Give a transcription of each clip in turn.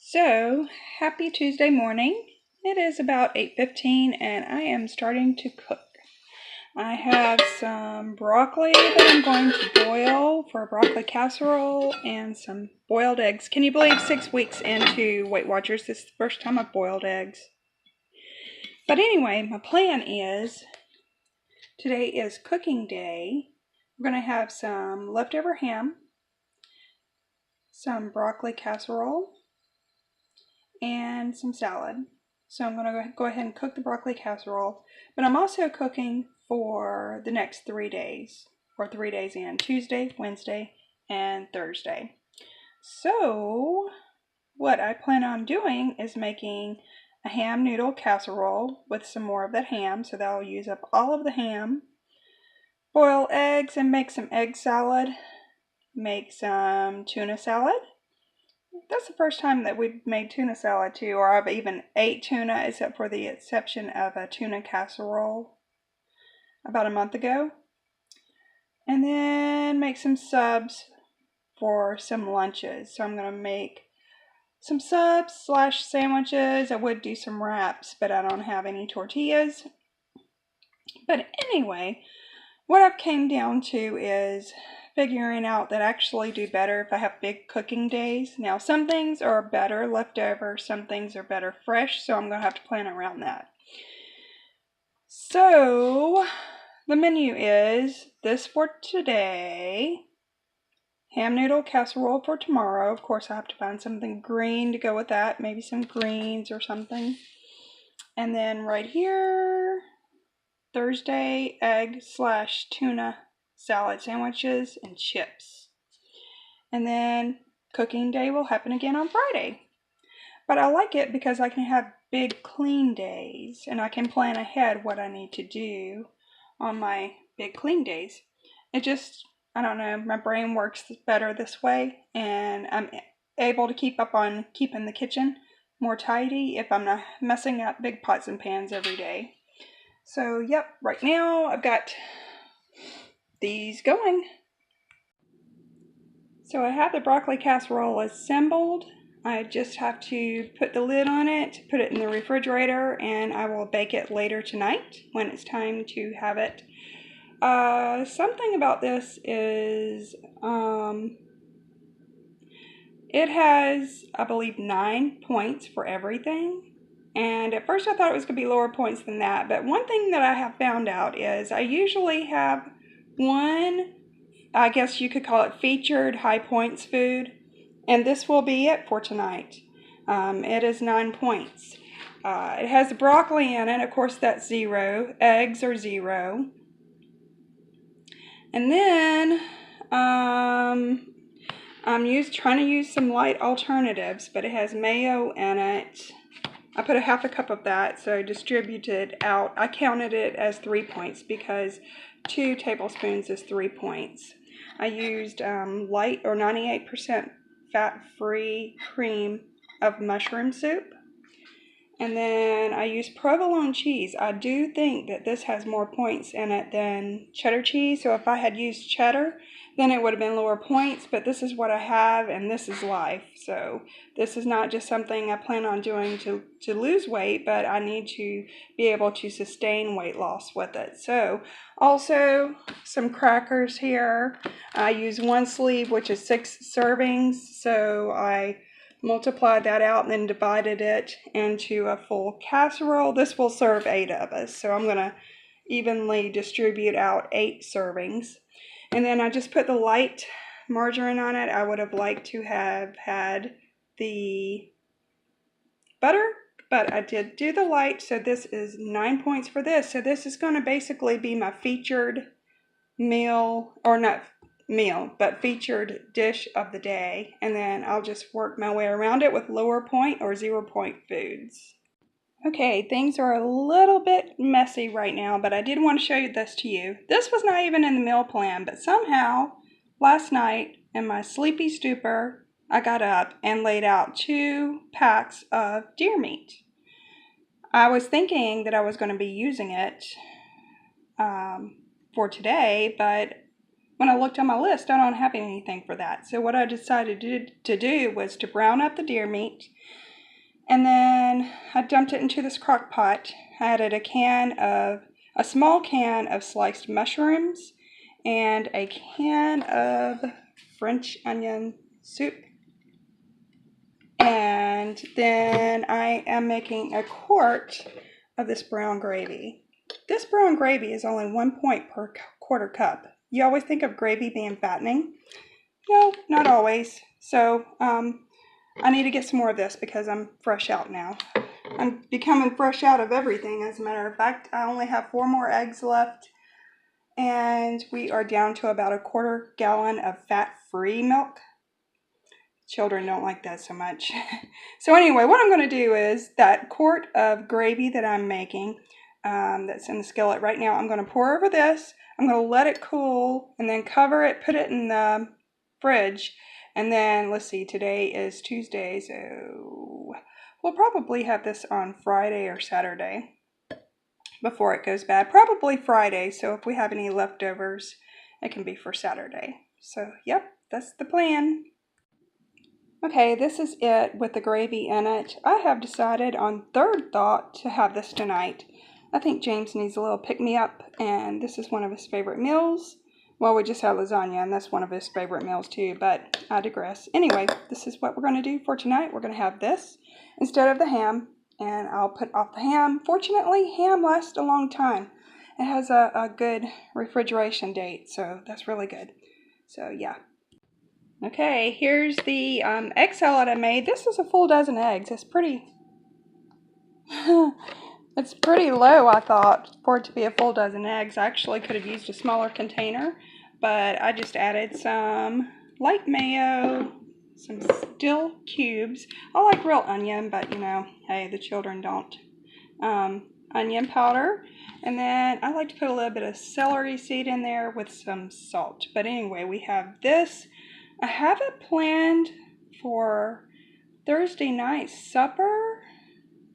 So, happy Tuesday morning. It is about 8:15 and I am starting to cook. I have some broccoli that I'm going to boil for a broccoli casserole and some boiled eggs. Can you believe 6 weeks into Weight Watchers, this is the first time I've boiled eggs? But anyway, my plan is, today is cooking day. We're going to have some leftover ham, some broccoli casserole, and some salad. So I'm going to go ahead and cook the broccoli casserole, but I'm also cooking for the next 3 days, or 3 days in, Tuesday, Wednesday, and Thursday. So what I plan on doing is making a ham noodle casserole with some more of that ham, so that'll use up all of the ham. Boil eggs and make some egg salad, make some tuna salad. That's the first time that we've made tuna salad too, or I've even ate tuna, except for the exception of a tuna casserole about a month ago. And then make some subs for some lunches. So I'm going to make some subs / sandwiches. I would do some wraps, but I don't have any tortillas. But anyway, what I've came down to is figuring out that I actually do better if I have big cooking days. Now, some things are better left over, some things are better fresh, so I'm going to have to plan around that. So, the menu is this for today, ham noodle casserole for tomorrow. Of course, I have to find something green to go with that, maybe some greens or something. And then right here, Thursday, egg / tuna salad sandwiches and chips. And then cooking day will happen again on Friday. But I like it because I can have big clean days and I can plan ahead what I need to do on my big clean days. It just, I don't know, my brain works better this way and I'm able to keep up on keeping the kitchen more tidy if I'm not messing up big pots and pans every day. So, yep, right now I've got these going. So I have the broccoli casserole assembled. I just have to put the lid on it, put it in the refrigerator, and I will bake it later tonight when it's time to have it. Something about this is it has, I believe, 9 points for everything. And at first I thought it was going to be lower points than that. But one thing that I have found out is I usually have one, I guess you could call it featured high points food. And this will be it for tonight. It is 9 points. It has broccoli in it. Of course, that's 0. Eggs are 0. And then I'm trying to use some light alternatives, but it has mayo in it. I put a half a cup of that, so I distributed out. I counted it as 3 points because 2 tablespoons is 3 points. I used light or 98% fat-free cream of mushroom soup. And then I used provolone cheese. I do think that this has more points in it than cheddar cheese. So if I had used cheddar, then it would have been lower points. But this is what I have, and this is life. So this is not just something I plan on doing to lose weight, but I need to be able to sustain weight loss with it. So also some crackers here. I use 1 sleeve, which is 6 servings. So I multiplied that out and then divided it into a full casserole. This will serve 8 of us, so I'm going to evenly distribute out 8 servings. And then I just put the light margarine on it. I would have liked to have had the butter, but I did do the light, so this is 9 points for this. So this is going to basically be my featured meal, or not meal, but featured dish of the day, and then I'll just work my way around it with lower point or 0 point foods. Okay, things are a little bit messy right now, but I did want to show you this to you. This was not even in the meal plan, but somehow last night in my sleepy stupor, I got up and laid out 2 packs of deer meat. I was thinking that I was going to be using it for today, but when I looked on my list, I don't have anything for that. So what I decided to do was to brown up the deer meat, and then I dumped it into this crock pot. I added a small can of sliced mushrooms and a can of French onion soup. And then I am making a quart of this brown gravy. This brown gravy is only 1 point per quarter cup. You always think of gravy being fattening. No, not always. So I need to get some more of this because I'm fresh out now. I'm becoming fresh out of everything, as a matter of fact. I only have 4 more eggs left, and we are down to about a 1/4 gallon of fat-free milk. Children don't like that so much. So anyway, what I'm going to do is that quart of gravy that I'm making, that's in the skillet right now, I'm going to pour over this. I'm going to let it cool and then cover it, put it in the fridge. And then, let's see, today is Tuesday, so we'll probably have this on Friday or Saturday before it goes bad. Probably Friday, so if we have any leftovers, it can be for Saturday. So, yep, that's the plan. Okay, this is it with the gravy in it. I have decided on third thought to have this tonight. I think James needs a little pick-me-up, and this is one of his favorite meals. Well, we just had lasagna, and that's one of his favorite meals too, but I digress. Anyway, this is what we're going to do for tonight. We're going to have this instead of the ham, and I'll put off the ham. Fortunately, ham lasts a long time. It has a good refrigeration date, so that's really good. So, yeah. Okay, here's the egg salad I made. This is a full dozen eggs. It's pretty, it's pretty low, I thought, for it to be a full dozen eggs. I actually could have used a smaller container, but I just added some light mayo, some dill cubes. I like real onion, but you know, hey, the children don't. Onion powder, and then I like to put a little bit of celery seed in there with some salt. But anyway, we have this. I have it planned for Thursday night supper,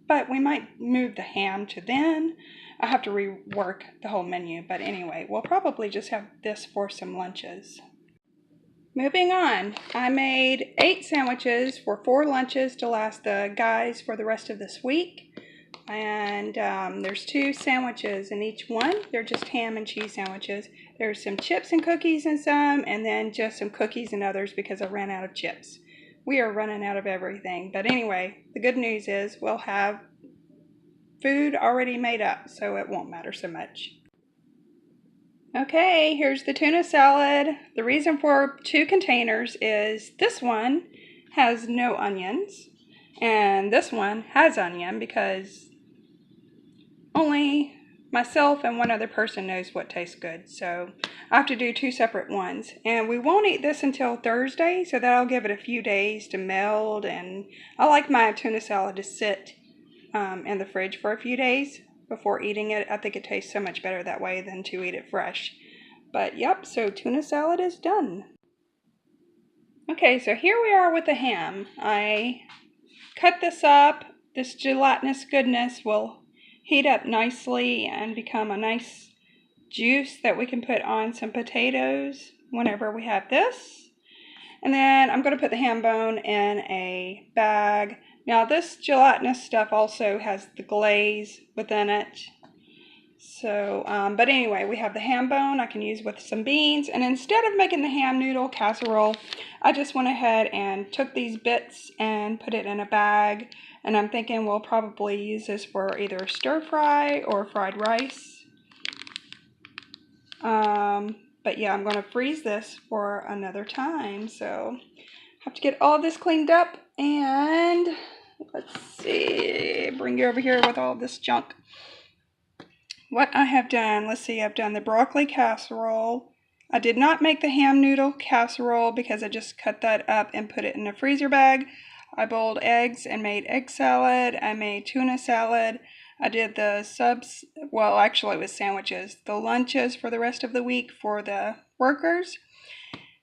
but we might move the ham to then. I have to rework the whole menu, but anyway, we'll probably just have this for some lunches. Moving on, I made 8 sandwiches for 4 lunches to last the guys for the rest of this week. And there's 2 sandwiches in each one. They're just ham and cheese sandwiches. There's some chips and cookies in some, and then just some cookies and others because I ran out of chips. We are running out of everything. But anyway, the good news is we'll have food already made up, so it won't matter so much. Okay, here's the tuna salad. The reason for 2 containers is this one has no onions, and this one has onion because only myself and one other person knows what tastes good, so I have to do 2 separate ones. And we won't eat this until Thursday, so that'll give it a few days to meld. And I like my tuna salad to sit in the fridge for a few days before eating it. I think it tastes so much better that way than to eat it fresh. But yep, so tuna salad is done. Okay, so here we are with the ham. I cut this up. This gelatinous goodness will heat up nicely and become a nice juice that we can put on some potatoes whenever we have this. And then I'm going to put the ham bone in a bag. Now this gelatinous stuff also has the glaze within it. So, but anyway, we have the ham bone I can use with some beans. And instead of making the ham noodle casserole, I just went ahead and took these bits and put it in a bag. And I'm thinking we'll probably use this for either stir fry or fried rice. But yeah, I'm going to freeze this for another time. So I have to get all this cleaned up. And let's see, bring you over here with all this junk. What I have done, let's see, I've done the broccoli casserole. I did not make the ham noodle casserole because I just cut that up and put it in a freezer bag. I boiled eggs and made egg salad. I made tuna salad. I did the subs, well, actually it was sandwiches, the lunches for the rest of the week for the workers.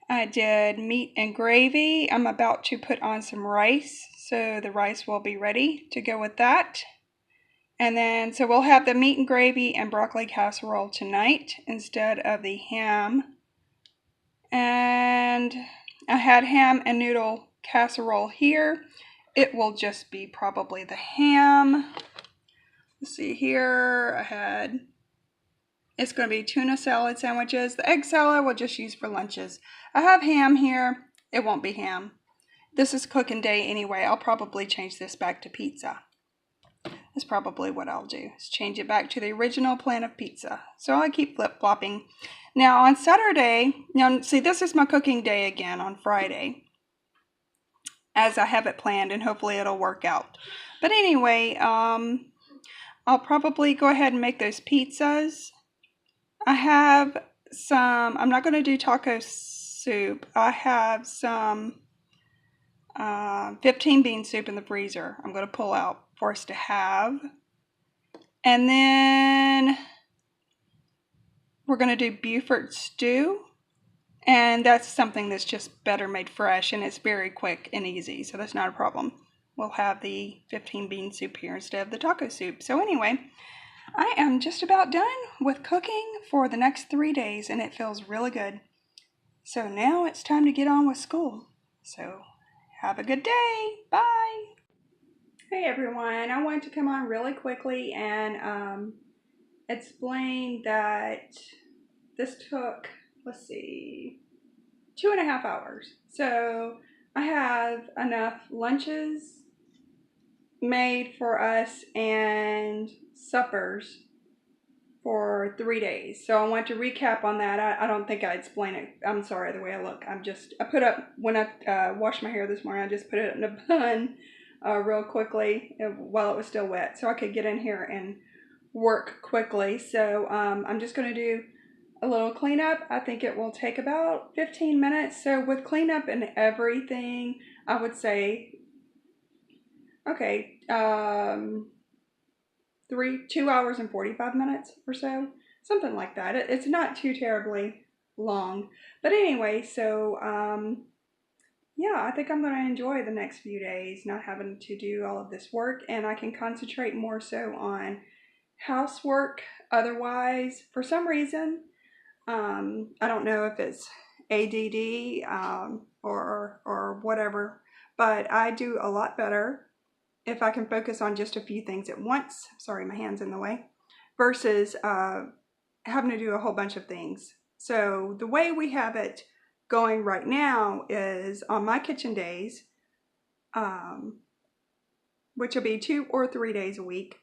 I did meat and gravy. I'm about to put on some rice, so the rice will be ready to go with that. And then, so we'll have the meat and gravy and broccoli casserole tonight instead of the ham And I had ham and noodle casserole here. It will just be probably the ham. Let's see here, it's going to be tuna salad sandwiches. The egg salad we'll just use for lunches. I have ham here. It won't be ham. This is cooking day anyway. I'll probably change this back to pizza. That's probably what I'll do, is change it back to the original plan of pizza. So I keep flip-flopping. Now on Saturday, now see, this is my cooking day again on Friday, as I have it planned, and hopefully it'll work out. But anyway, I'll probably go ahead and make those pizzas. I have some, I'm not going to do taco soup. I have some 15 bean soup in the freezer I'm going to pull out for us to have. And then we're going to do Beaufort stew. And that's something that's just better made fresh, and it's very quick and easy, so that's not a problem. We'll have the 15 bean soup here instead of the taco soup. So anyway, I am just about done with cooking for the next 3 days, and it feels really good. So now it's time to get on with school. So have a good day. Bye. Hey everyone, I wanted to come on really quickly and explain that this took, let's see, 2.5 hours. So I have enough lunches made for us and suppers for 3 days. So I want to recap on that. I don't think I explained it. I'm sorry the way I look. I put up, when I washed my hair this morning, I just put it in a bun real quickly while it was still wet, so I could get in here and work quickly. So I'm just going to do a little cleanup. I think it will take about 15 minutes. So with cleanup and everything, I would say, okay, 2 hours and 45 minutes or so, something like that. It's not too terribly long. But anyway, so yeah, I think I'm going to enjoy the next few days, not having to do all of this work, and I can concentrate more so on housework. Otherwise, for some reason, I don't know if it's ADD or whatever, but I do a lot better if I can focus on just a few things at once. Sorry, my hand's in the way. Versus having to do a whole bunch of things. So the way we have it going right now is on my kitchen days, which will be 2 or 3 days a week,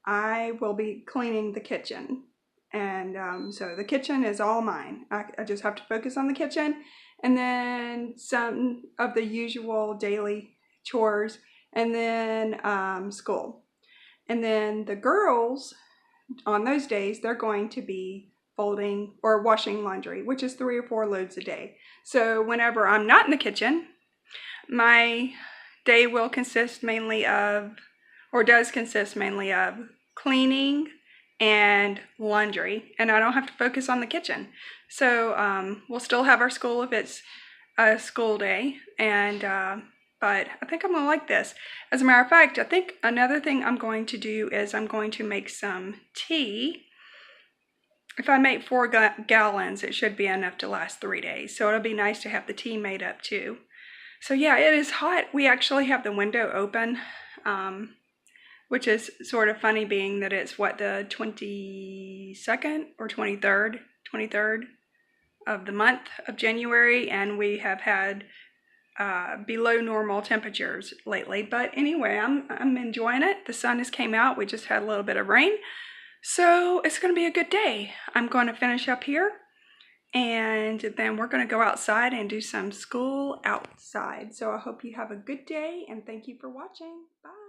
I will be cleaning the kitchen. And so the kitchen is all mine. I just have to focus on the kitchen, and then some of the usual daily chores, and then school. And then the girls, on those days, they're going to be folding or washing laundry, which is 3 or 4 loads a day. So whenever I'm not in the kitchen, my day will consist mainly of, or does consist mainly of, cleaning and laundry, and I don't have to focus on the kitchen. So we'll still have our school if it's a school day, and but I think I'm gonna like this. As a matter of fact, I think another thing I'm going to do is I'm going to make some tea. If I make 4 gallons, it should be enough to last 3 days. So it'll be nice to have the tea made up too. So yeah, it is hot. We actually have the window open, which is sort of funny, being that it's what, the 22nd or 23rd of the month of January, and we have had below normal temperatures lately. But anyway, I'm enjoying it. The sun has came out. We just had a little bit of rain. So it's going to be a good day. I'm going to finish up here, and then we're going to go outside and do some school outside. So I hope you have a good day, and thank you for watching. Bye.